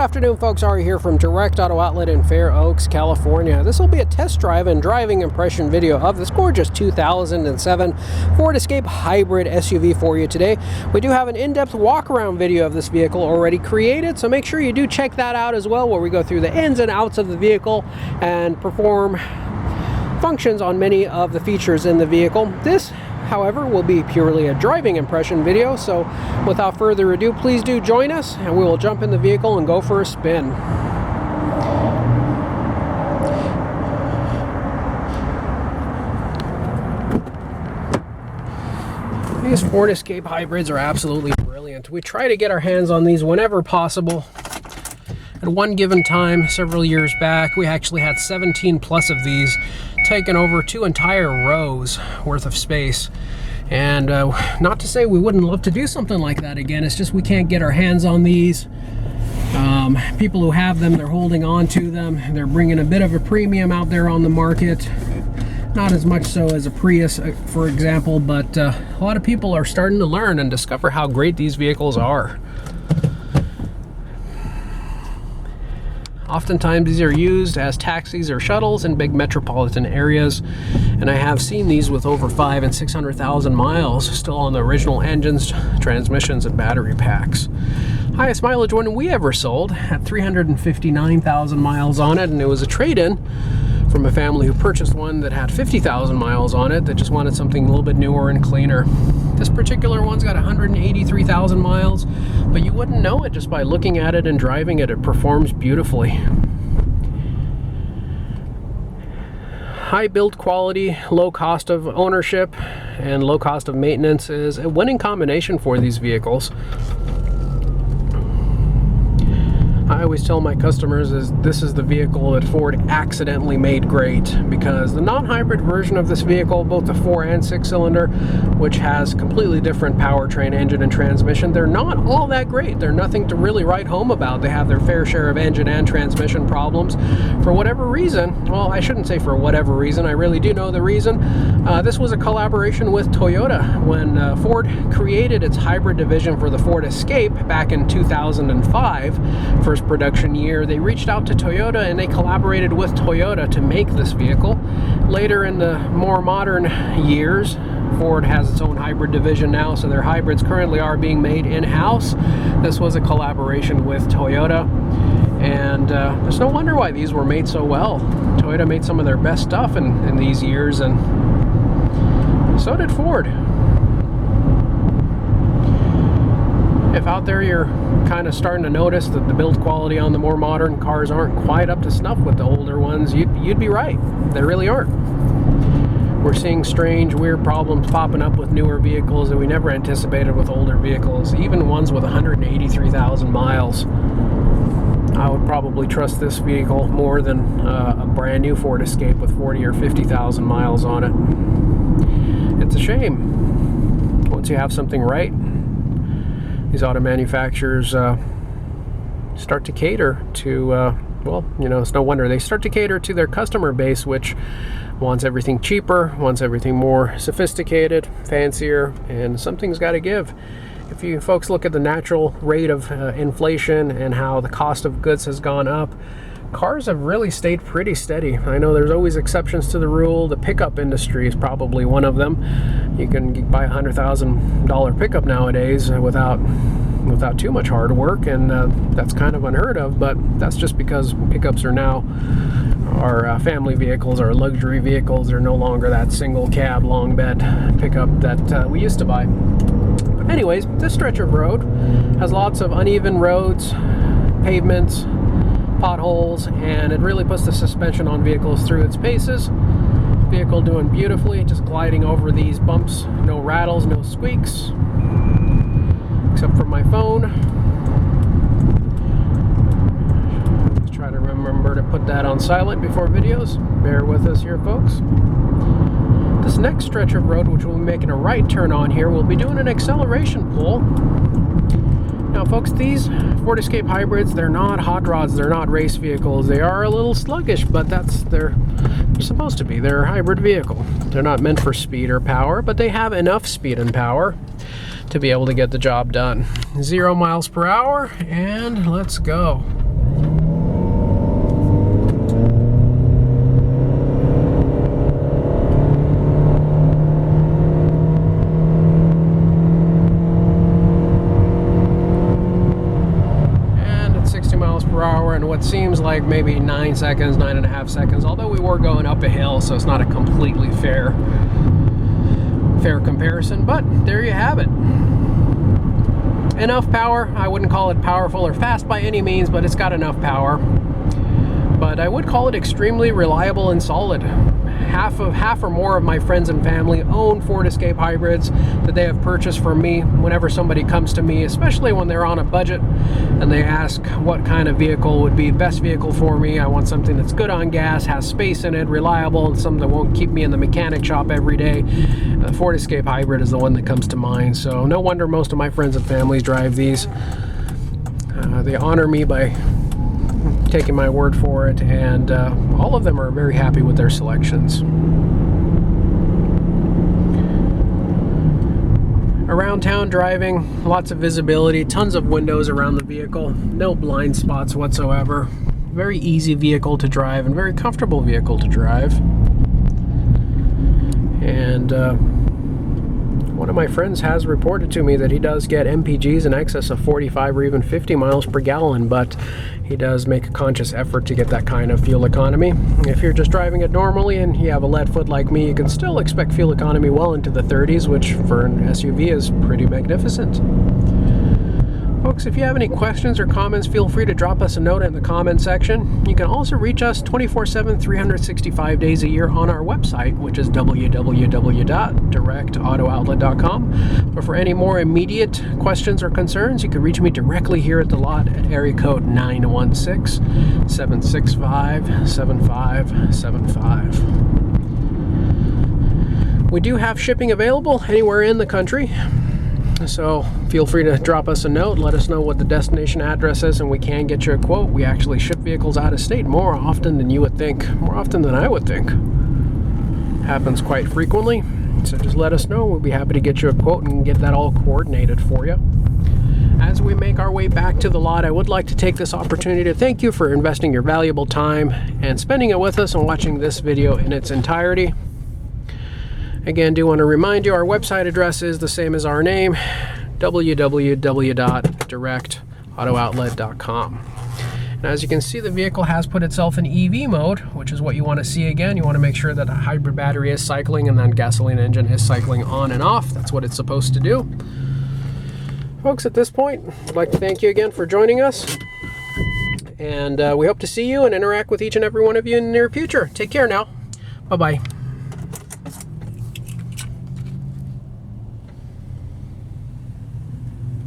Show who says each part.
Speaker 1: afternoon, folks. Ari here from Direct Auto Outlet in Fair Oaks, California. This will be a test drive and driving impression video of this gorgeous 2007 Ford Escape Hybrid SUV for you today. We do have an in-depth walk-around video of this vehicle already created, so make sure you do check that out as well, where we go through the ins and outs of the vehicle and perform functions on many of the features in the vehicle. This, however, will be purely a driving impression video, so without further ado, please do join us and we will jump in the vehicle and go for a spin. These Ford Escape Hybrids are absolutely brilliant. We try to get our hands on these whenever possible. At one given time, several years back, we actually had 17 plus of these, taking over 2 entire rows worth of space. And not to say we wouldn't love to do something like that again, it's just we can't get our hands on these. People who have them, they're holding on to them. They're bringing a bit of a premium out there on the market. Not as much so as a Prius, for example, but a lot of people are starting to learn and discover how great these vehicles are. Oftentimes these are used as taxis or shuttles in big metropolitan areas, and I have seen these with over 500,000 and 600,000 miles still on the original engines, transmissions, and battery packs. Highest mileage one we ever sold had 359,000 miles on it, and it was a trade-in from a family who purchased one that had 50,000 miles on it that just wanted something a little bit newer and cleaner. This particular one's got 183,000 miles, but you wouldn't know it just by looking at it and driving it. It performs beautifully. High build quality, low cost of ownership, and low cost of maintenance is a winning combination for these vehicles. I always tell my customers this is the vehicle that Ford accidentally made great, because the non-hybrid version of this vehicle, both the 4 and 6 cylinder, which has completely different powertrain, engine, and transmission, they're not all that great. They're nothing to really write home about. They have their fair share of engine and transmission problems. For whatever reason, well, I shouldn't say for whatever reason, I really do know the reason. This was a collaboration with Toyota. When Ford created its hybrid division for the Ford Escape back in 2005, first production year, they reached out to Toyota and they collaborated with Toyota to make this vehicle. Later in the more modern years, Ford has its own hybrid division now, so their hybrids currently are being made in-house. This was a collaboration with Toyota, and there's no wonder why these were made so well. Toyota made some of their best stuff in these years, and so did Ford. If out there you're kind of starting to notice that the build quality on the more modern cars aren't quite up to snuff with the older ones, you'd be right. They really aren't. We're seeing strange, weird problems popping up with newer vehicles that we never anticipated with older vehicles, even ones with 183,000 miles. I would probably trust this vehicle more than a brand new Ford Escape with 40 or 50,000 miles on it. It's a shame. Once you have something right, these auto manufacturers start to cater to, well, you know, it's no wonder they start to cater to their customer base, which wants everything cheaper, wants everything more sophisticated, fancier, and something's got to give. If you folks look at the natural rate of inflation and how the cost of goods has gone up, cars have really stayed pretty steady. I know there's always exceptions to the rule. The pickup industry is probably one of them. You can buy a $100,000 pickup nowadays without too much hard work, and that's kind of unheard of, but that's just because pickups are now our family vehicles, our luxury vehicles. They're no longer that single cab, long bed pickup that we used to buy. But anyways, this stretch of road has lots of uneven roads, pavements, potholes, and it really puts the suspension on vehicles through its paces. Vehicle doing beautifully, just gliding over these bumps. No rattles, no squeaks, except for my phone. Let's try to remember to put that on silent before videos. Bear with us here, folks. This next stretch of road, which we'll be making a right turn on here, we'll be doing an acceleration pull. Now folks, these Ford Escape Hybrids, they're not hot rods, they're not race vehicles. They are a little sluggish, but they're supposed to be. They're a hybrid vehicle. They're not meant for speed or power, but they have enough speed and power to be able to get the job done. 0 miles per hour, and let's go. miles per hour in what seems like maybe 9 seconds, 9.5 seconds, although we were going up a hill, so it's not a completely fair comparison, but there you have it. Enough power. I wouldn't call it powerful or fast by any means, but it's got enough power. But I would call it extremely reliable and solid. Half or more of my friends and family own Ford Escape hybrids that they have purchased from me. Whenever somebody comes to me, especially when they're on a budget and they ask what kind of vehicle would be the best vehicle for me, I want something that's good on gas, has space in it, reliable, and something that won't keep me in the mechanic shop every day. The Ford Escape hybrid is the one that comes to mind. So no wonder most of my friends and family drive these. They honor me by taking my word for it, and all of them are very happy with their selections. Around town driving, lots of visibility, tons of windows around the vehicle, no blind spots whatsoever. Very easy vehicle to drive and very comfortable vehicle to drive. And one of my friends has reported to me that he does get MPGs in excess of 45 or even 50 miles per gallon, but he does make a conscious effort to get that kind of fuel economy. If you're just driving it normally and you have a lead foot like me, you can still expect fuel economy well into the 30s, which for an SUV is pretty magnificent. Folks, if you have any questions or comments, feel free to drop us a note in the comment section. You can also reach us 24/7, 365 days a year on our website, which is www.directauto.outlet.com. But for any more immediate questions or concerns, you can reach me directly here at the lot at area code 916-765-7575. We do have shipping available anywhere in the country. So feel free to drop us a note, let us know what the destination address is, and we can get you a quote. We actually ship vehicles out of state more often than you would think, more often than I would think. Happens quite frequently, so just let us know. We'll be happy to get you a quote and get that all coordinated for you. As we make our way back to the lot, I would like to take this opportunity to thank you for investing your valuable time and spending it with us and watching this video in its entirety. Again, do want to remind you our website address is the same as our name, www.directauto.outlet.com. And as you can see, the vehicle has put itself in EV mode, which is what you want to see again. You want to make sure that a hybrid battery is cycling and then gasoline engine is cycling on and off. That's what it's supposed to do. Folks, at this point, I'd like to thank you again for joining us. And we hope to see you and interact with each and every one of you in the near future. Take care now. Bye-bye.